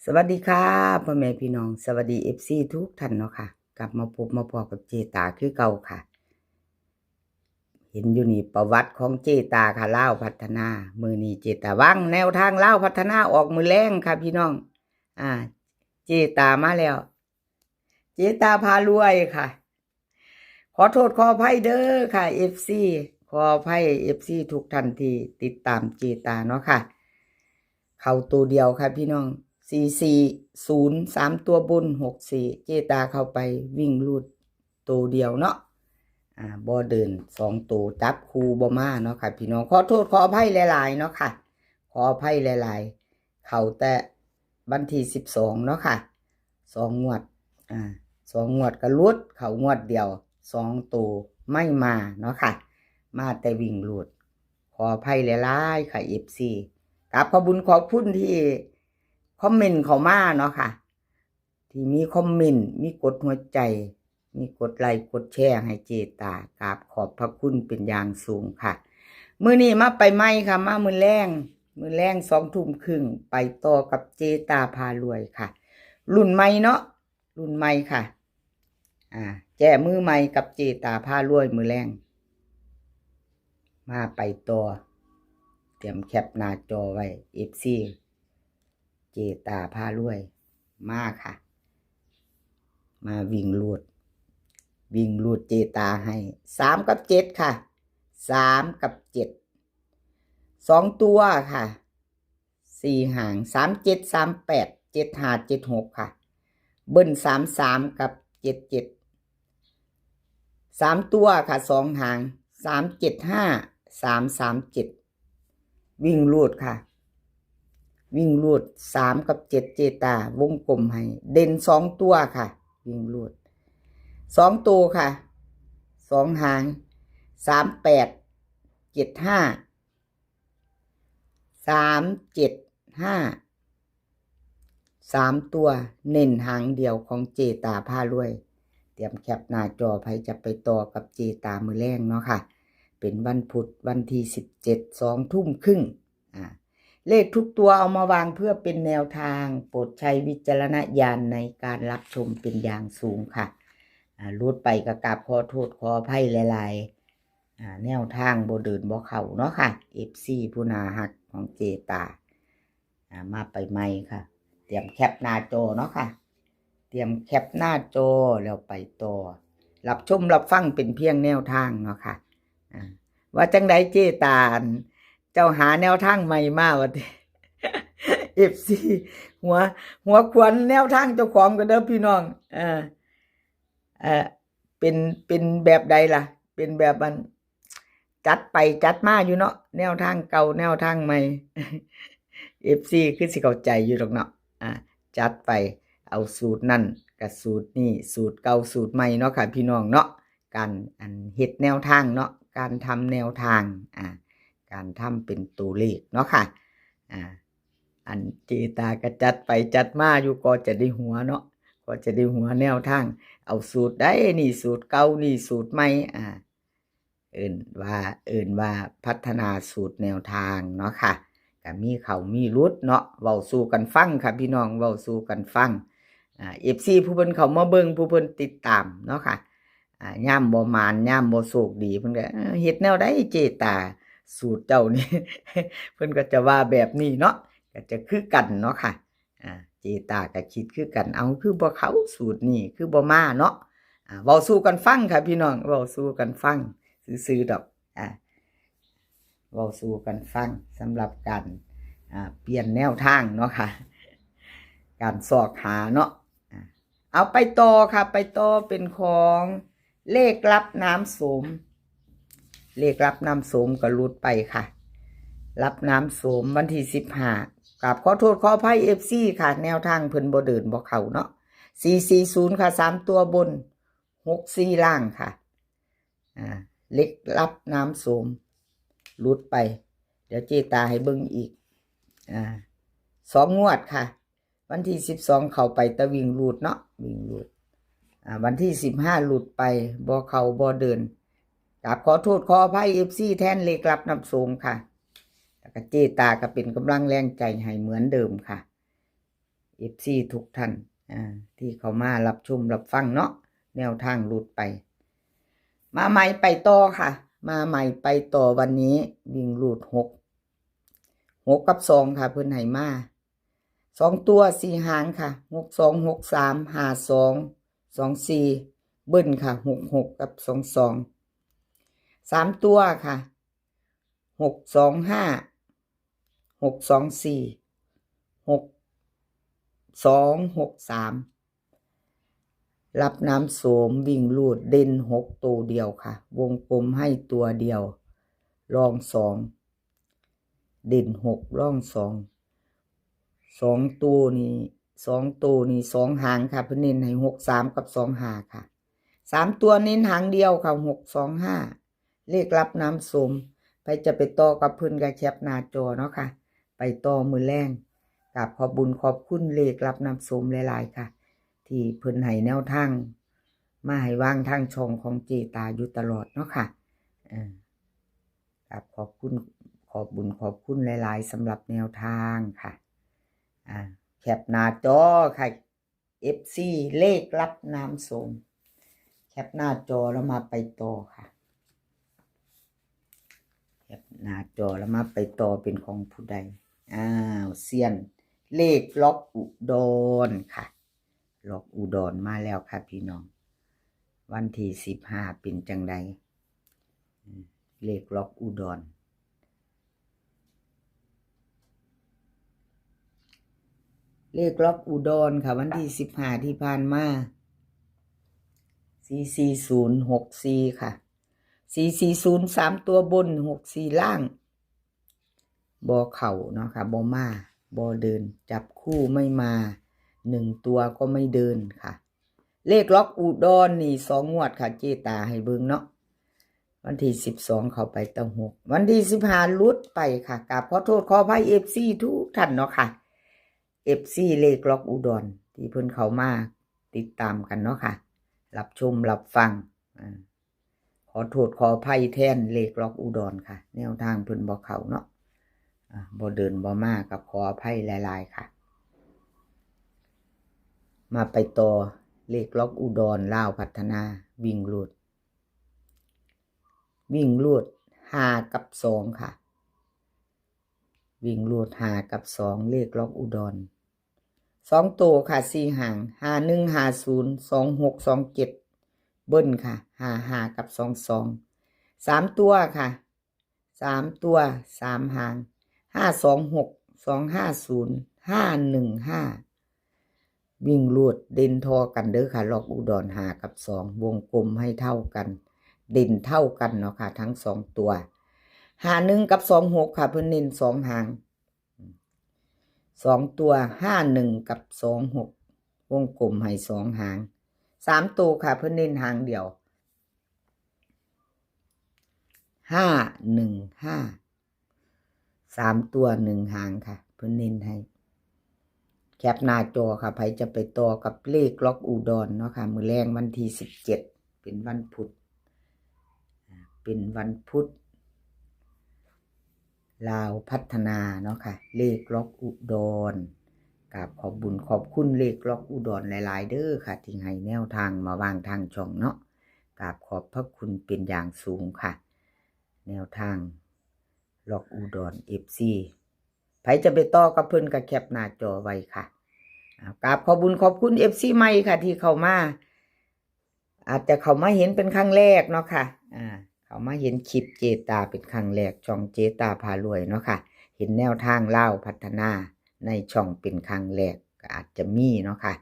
สวัสดีค่ะพ่อแม่พี่น้องสวัสดีFCทุกท่านเนาะค่ะกลับมาพบมาพอกับเจตาคือเก่าค่ะเห็นอยู่นี่ประวัติของเจตาค่ะลาวพัฒนามือนี้เจตาวางแนวทางลาวพัฒนาออกมือแรงค่ะพี่น้องอ่าเจตามาแล้วเจตาพารวยค่ะขอโทษขออภัยเด้อค่ะ FC ขออภัย FC ทุกท่านที่ติดตามเจตาเนาะค่ะเข้าตัวเดียวค่ะพี่น้อง440 3ตัวบน64เจตาเข้าไปวิ่งรูดตัวเดียวเนาะบ่เดิน2ตัวจับคู่บ่มาเนาะค่ะพี่น้องขอโทษขออภัยหลายๆเนาะค่ะขออภัยหลายๆเข้าแต่วันที่12เนาะค่ะ2งวด2งวดก็รุดเข้างวดเดียว2ตัวไม่มาเนาะค่ะมาแต่วิ่งรูดขออภัยหลายๆค่ะ FC กับขอบคุณขอบคุณที่คอมเมนต์เข้ามาเนาะค่ะที่มีคอมเมนต์มีกดหัวใจมีกดไลค์กดแชร์ให้เจตากราบขอบพระคุณเป็นอย่างสูงค่ะมื้อนี้มาไปใหม่ค่ะมามื้อแรง2 ทุ่มครึ่งไปต่อกับเจตาพารวยค่ะรุ่นใหม่เนาะรุ่นใหม่ค่ะแจ้มือใหม่กับเจตาพารวยมื้อแรงมาไปต่อเตรียมแคปหน้าจอไว้ FC เจตาพารวยมาค่ะมาวิ่งรูดเจตาให้3กับ7ค่ะ3กับ7 2ตัวค่ะ4หาง37 38 75 76ค่ะเบิ้ล33กับ77 3ตัวค่ะ2หาง375 337วิ่งรูดค่ะวิ่งรูด3กับ7เจตาวงกลมให้เด่น2ตัวค่ะวิ่งรูด2ตัวค่ะ2หาง38 75 375 3ตัวเน้นหางเดียวของเจตาพารวยเตรียมแคปหน้าจอไผจะไปต่อกับเจตามื้อแรงเนาะค่ะเป็นวันพุธวันที่17 2 ทุ่มครึ่งเลขทุกตัวเอามาวางเพื่อเป็นแนวทางโปรดใช้วิจารณญาณในการรับชมเป็นอย่างสูงค่ะรูดไปก็กราบขอโทษขออภัยหลายๆแนวทางบ่เดินบ่เข้าเนาะค่ะ FC ผู้น่าฮักของเจตามาไปใหม่ค่ะเตรียมแคปหน้าจอเนาะค่ะเตรียมแคปหน้าจอแล้วไปต่อรับชมรับฟังเป็นเพียงแนวทางเนาะค่ะว่าจังไดเจตาเจ้าหาแนวทางใหม่มาว่าติ FC หัวขวัญแนวทางเจ้าของกันเด้อพี่น้องเป็นแบบใดล่ะเป็นแบบมันจัดไปจัดมาอยู่เนาะแนวทางเก่าแนวทางใหม่ FC คือสิเข้าใจอยู่หรอกเนาะจัดไปเอาสูตรนั่นกับสูตรนี่สูตรเก่าสูตรใหม่เนาะค่ะพี่น้องเนาะการเฮ็ดแนวทางเนาะการทำแนวทางการทำเป็นตัวเลขเนาะค่ะเจตาก็จัดไปจัดมาอยู่ก็จะได้หัวเนาะก็จะได้หัวแนวทางเอาสูตรได้นี่สูตรเก่านี่สูตรใหม่เอิ้นว่าพัฒนาสูตรแนวทางเนาะค่ะก็มีเขามีรุดเนาะเว้าสู่กันฟังค่ะพี่น้องเว้าสู่กันฟังFC ผู้เพิ่นเข้ามาเบิ่งผู้เพิ่นติดตามเนาะค่ะยามบ่มานยามบ่โชคดีเพิ่นก็เฮ็ดแนวใดเจตาสูตรเจ้านี่ เพิ่นก็จะว่าแบบนี้เนาะก็จะคือกันเนาะค่ะเจตาก็คิดคือกันเอาคือบ่เข้าสูตรนี้คือบ่มาเนาะเว้าสู่กันฟังค่ะพี่น้องเว้าสู่กันฟังซื่อๆดอกเว้าสู่กันฟังสำหรับการเปลี่ยนแนวทางเนาะค่ะการสอกหาเนาะเอาไปต่อค่ะไปต่อเป็นของเลขลับน้ำโสมเลขรับน้ำโสมก็รุดไปค่ะรับน้ำโสมวันที่15กราบขอโทษขออภัย FC ค่ะแนวทางเพิ่นบ่เดินบ่เข้าเนาะ440ค่ะ3ตัวบน64ล่างค่ะเลขรับน้ำโสมรุดไปเดี๋ยวเจตาให้เบิ่งอีก2 งวดค่ะวันที่12เข้าไปตะวิ่งรูดเนาะวิ่งรูดวันที่15หลุดไปบ่เข้าบ่เดินกราบขอโทษขออภัย FC แทนเลขรับน้ำโสมค่ะแล้วก็เจตาก็เป็นกำลังแรงใจให้เหมือนเดิมค่ะ FC ทุกท่านที่เขามารับชมรับฟังเนาะแนวทางหลุดไปมาใหม่ไปต่อค่ะมาใหม่ไปต่อวันนี้วิ่งหลุด6กับ2ค่ะเพิ่นให้มา2ตัว4หางค่ะ62 63 52 24เบิ้ลค่ะ66กับ22 3ตัวค่ะ625 624 6263รับน้ำโสมวิ่งลูดเด่น6ตัวเดียวค่ะวงกลมให้ตัวเดียวรอง2เด่น6รอง2ตัวนี้2หางค่ะเพิ่นเน้นให้63กับ25ค่ะ3ตัวเน้นหางเดียวค่ะ625เลขรับน้ำโสมไปจะไปต่อกับเพิ่นก็แคปหน้าจอเนาะค่ะไปต่อมื้อแรงกับขอบบุญขอบคุณเลขรับน้ำโสมหลายๆค่ะที่เพิ่นให้แนวทางมาให้วางทางช่องของเจตาอยู่ตลอดเนาะค่ะขอบคุณขอบบุญขอบคุณหลายๆสำหรับแนวทางค่ะแคปหน้าจอค่ะ FC เลขรับน้ำโสมแคปหน้าจอแล้วมาไปต่อค่ะแคปหน้าจอแล้วมาไปต่อเป็นของผู้ใดเซียนเลขล็อกอุดรค่ะล็อกอุดรมาแล้วค่ะพี่น้องวันที่15เป็นจังใดเลขล็อกอุดรเลขล็อกอุดรค่ะวันที่15ที่ผ่านมา44064ค่ะ440 3ตัวบน64ล่างบ่เข้าเนาะค่ะบ่มาบ่เดินจับคู่ไม่มา1ตัวก็ไม่เดินค่ะเลขล็อกอุดรนี่2งวดค่ะเจตาให้เบิ่งเนาะวันที่12เข้าไปตั้ง6วันที่15หลุดไปค่ะกราบขอโทษขออภัย FC ทุกท่านเนาะค่ะ FC เลขล็อกอุดรที่เพิ่นเข้ามาติดตามกันเนาะค่ะรับชมรับฟังขอโทษขออภัยแทนเลขล็อกอุดรค่ะแนวทางเพิ่นบ่เข้าเนาะบ่เดินบ่มากับขออภัยหลายๆค่ะมาไปต่อเลขล็อกอุดรลาวพัฒนาวิ่งลูด5กับ2ค่ะวิ่งลูด5กับ2เลขล็อกอุดร2ตัวค่ะ4หาง51 50 26 27เบิ้ลค่ะ55กับ22 3ตัวค่ะ3ตัว3หาง526 250 515วิ่งลูดเด่นทอกันเด้อค่ะล็อกอุดร5กับ2วงกลมให้เท่ากันเด่นเท่ากันเนาะค่ะทั้ง2ตัว51กับ26ค่ะเพิ่นเน้น2หาง2ตัว51กับ26วงกลมให้2หาง3ตัวค่ะเพิ่นเน้นหางเดียว515 3ตัว1หางค่ะเพิ่นเน้นให้แคปหน้าจอค่ะไผจะไปต่อกับเลขล็อกอุดรเนาะค่ะมื้อแรงวันที่17เป็นวันพุธลาวพัฒนาเนาะค่ะเลขล็อกอุดรกราบขอบบุญขอบคุณเลขล็อกอุดรหลายๆเด้อค่ะที่ให้แนวทางมาวางทางช่องเนาะกราบขอบพระคุณเป็นอย่างสูงค่ะแนวทางล็อกอุดร FC ไผจะไปต่อกับเพิ่นก็แคปหน้าจอไว้ค่ะกราบขอบบุญขอบคุณ FC ใหม่ค่ะที่เข้ามาอาจจะเข้ามาเห็นเป็นครั้งแรกเนาะค่ะเขามาเห็นคลิปเจตาเป็นครั้งแรกช่องเจตาพารวยเนาะค่ะเห็นแนวทางเล่าพัฒนาในช่องเป็นครั้งแรกก็อาจจะมีเนาะค่ะ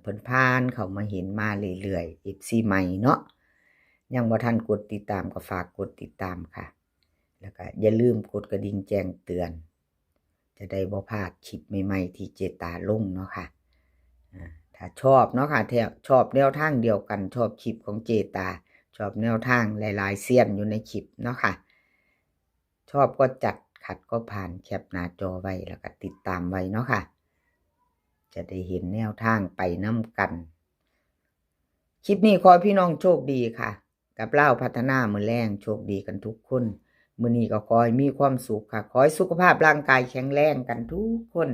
เพิ่นผ่านเขามาเห็นมาเรื่อยๆ FC ใหม่เนาะยังบ่ทันกดติดตามก็ฝากกดติดตามค่ะแล้วก็อย่าลืมกดกระดิ่งแจ้งเตือนจะได้บ่พลาดคลิปใหม่ๆที่เจตาลงเนาะค่ะถ้าชอบเนาะค่ะชอบแนวทางเดียวกันชอบคลิปของเจตาชอบแนวทางหลายๆเสี้ยนอยู่ในคลิปเนาะค่ะชอบก็จัดขัดก็ผ่านแคปหน้าจอไว้แล้วก็ติดตามไว้เนาะค่ะจะได้เห็นแนวทางไปน้ำกันคลิปนี้ขอพี่น้องโชคดีค่ะกับเล่าพัฒนามื้อแรงโชคดีกันทุกคนมื้อนี้ก็ขอให้มีความสุขค่ะขอให้สุขภาพร่างกายแข็งแรงกันทุกคน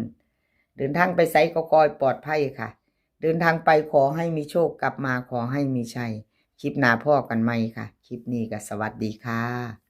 เดินทางไปไสก็ขอให้ปลอดภัยค่ะ เดินทางไปขอให้มีโชคกลับมาขอให้มีชัยคลิปหน้าพ่อกันใหม่ค่ะคลิปนี้ก็สวัสดีค่ะ